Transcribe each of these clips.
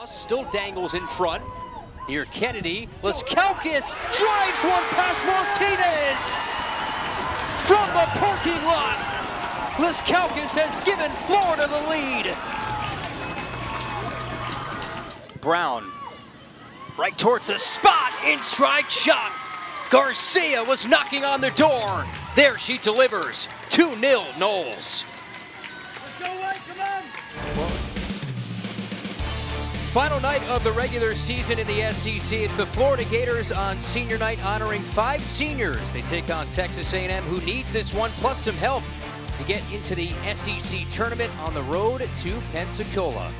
Still dangles in front. Here Kennedy, Laskaukis drives one past Martinez! From the parking lot, Laskaukis has given Florida the lead. Brown, right towards the spot, in stride shot. Garcia was knocking on the door. There she delivers, 2-0 Noles. Let's go, White, come on! Final night of the regular season in the SEC. It's the Florida Gators on senior night, honoring 5 seniors. They take on Texas A&M, who needs this one, plus some help to get into the SEC tournament on the road to Pensacola.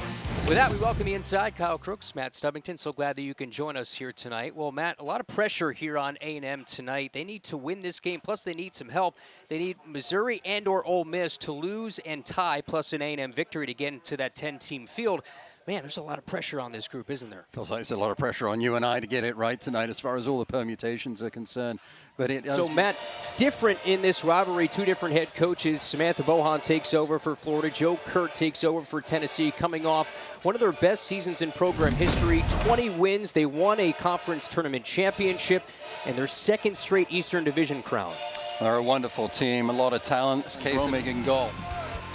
With that, we welcome you inside. Kyle Crooks, Matt Stubbington. So glad that you can join us here tonight. Well, Matt, a lot of pressure here on A&M tonight. They need to win this game, plus they need some help. They need Missouri and or Ole Miss to lose and tie, plus an A&M victory to get into that 10-team field. Man, there's a lot of pressure on this group, isn't there? Feels like there's a lot of pressure on you and I to get it right tonight as far as all the permutations are concerned. But so, Matt, different in this rivalry, 2 different head coaches. Samantha Bohan takes over for Florida. Joe Kurt takes over for Tennessee, coming off one of their best seasons in program history, 20 wins. They won a conference tournament championship and their 2nd straight Eastern Division crown. They're a wonderful team, a lot of talent. It's Romig in goal.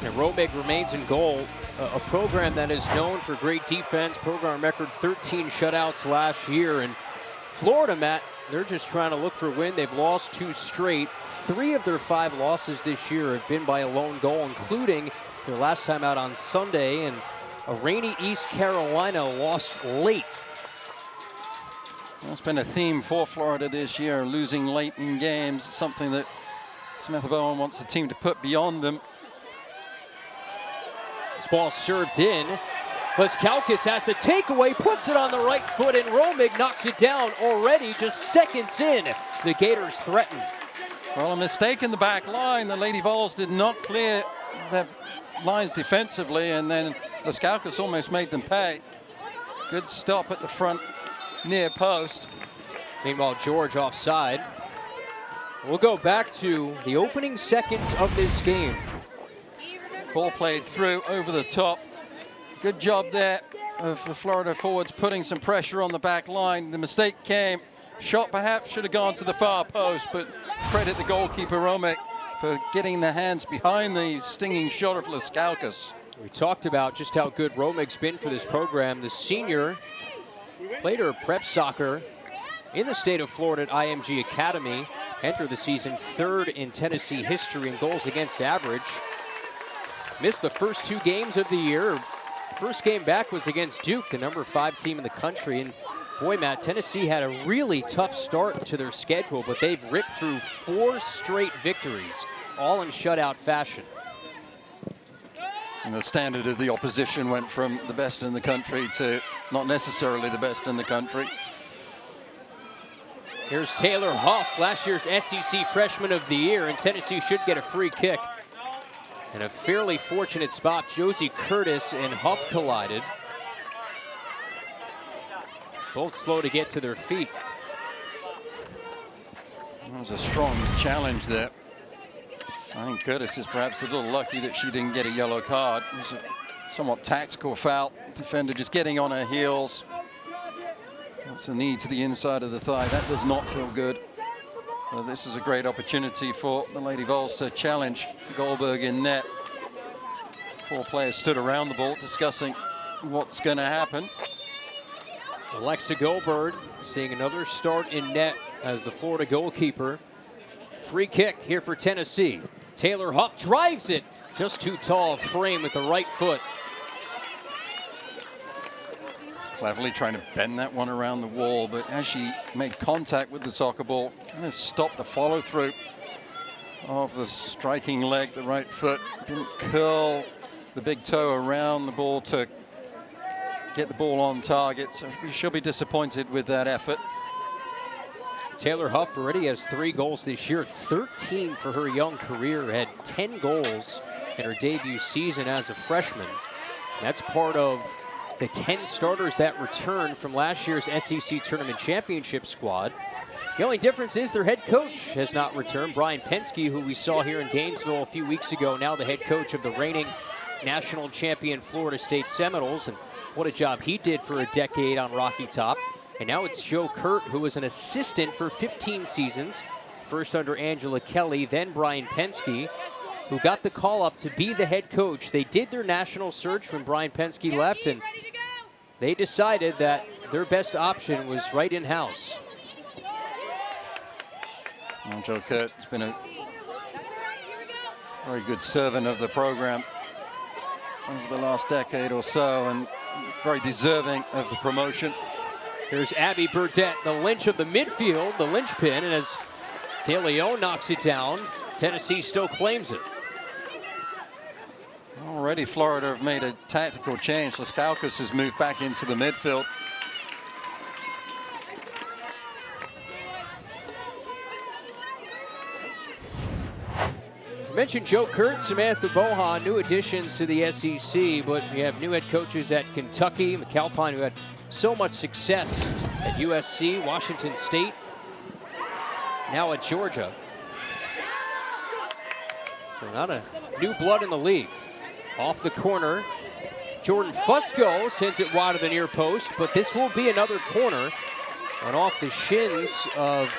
And Romig remains in goal. A program that is known for great defense. Program record 13 shutouts last year. And Florida, Matt, they're just trying to look for a win. They've lost 2 straight. 3 of their 5 losses this year have been by a lone goal, including their last time out on Sunday. And a rainy East Carolina lost late. Well, it's been a theme for Florida this year, losing late in games. Something that Samantha Bowen wants the team to put beyond them. This ball served in. Laskaukis has the takeaway, puts it on the right foot, and Romig knocks it down already, just seconds in. The Gators threaten. Well, a mistake in the back line. The Lady Vols did not clear their lines defensively, and then Laskaukis almost made them pay. Good stop at the front near post. Meanwhile, George offside. We'll go back to the opening seconds of this game. Ball played through over the top. Good job there of the Florida forwards putting some pressure on the back line. The mistake came. Shot perhaps should have gone to the far post, but credit the goalkeeper Romig for getting the hands behind the stinging shot of Laskaukis. We talked about just how good Romig's been for this program. The senior played her prep soccer in the state of Florida at IMG Academy. Entered the season 3rd in Tennessee history in goals against average. Missed the first 2 games of the year. First game back was against Duke, the number 5 team in the country. And boy, Matt, Tennessee had a really tough start to their schedule, but they've ripped through 4 straight victories, all in shutout fashion. And the standard of the opposition went from the best in the country to not necessarily the best in the country. Here's Taylor Huff, last year's SEC Freshman of the Year, and Tennessee should get a free kick. In a fairly fortunate spot, Josie Curtis and Huff collided. Both slow to get to their feet. That was a strong challenge there. I think Curtis is perhaps a little lucky that she didn't get a yellow card. It was a somewhat tactical foul. Defender just getting on her heels. That's the knee to the inside of the thigh. That does not feel good. So this is a great opportunity for the Lady Vols to challenge Goldberg in net. 4 players stood around the ball discussing what's going to happen. Alexa Goldberg seeing another start in net as the Florida goalkeeper. Free kick here for Tennessee. Taylor Huff drives it. Just too tall a frame with the right foot. Cleverly trying to bend that one around the wall, but as she made contact with the soccer ball, kind of stopped the follow through of the striking leg, the right foot. Didn't curl the big toe around the ball to get the ball on target, so she'll be disappointed with that effort. Taylor Huff already has 3 goals this year, 13 for her young career, had 10 goals in her debut season as a freshman. That's part of the 10 starters that returned from last year's SEC Tournament Championship squad. The only difference is their head coach has not returned. Brian Penske, who we saw here in Gainesville a few weeks ago, now the head coach of the reigning national champion Florida State Seminoles, and what a job he did for a decade on Rocky Top. And now it's Joe Kurt, who was an assistant for 15 seasons, first under Angela Kelly, then Brian Penske, who got the call up to be the head coach. They did their national search when Brian Penske left, and they decided that their best option was right in-house. Well, Joe Kurt has been a very good servant of the program over the last decade or so, and very deserving of the promotion. Here's Abby Burdett, the Lynch of the midfield, the linchpin, and as De Leon knocks it down, Tennessee still claims it. Already Florida have made a tactical change. Laskauskas has moved back into the midfield. I mentioned Joe Kurt, Samantha Bohan, new additions to the SEC, but we have new head coaches at Kentucky, McAlpine, who had so much success at USC, Washington State, now at Georgia. So not a new blood in the league. Off the corner, Jordan Fusco sends it wide of the near post, but this will be another corner, and off the shins of,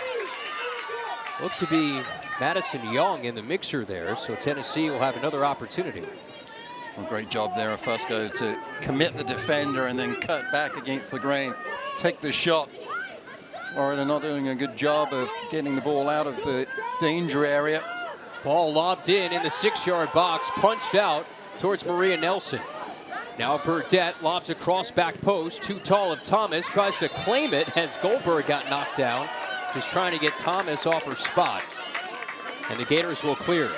look to be Madison Young in the mixer there, so Tennessee will have another opportunity. A great job there of Fusco to commit the defender and then cut back against the grain, take the shot. Florida not doing a good job of getting the ball out of the danger area. Ball lobbed in the 6-yard box, punched out towards Maria Nelson. Now Burdett lobs across back post, too tall of Thomas, tries to claim it as Goldberg got knocked down, just trying to get Thomas off her spot. And the Gators will clear.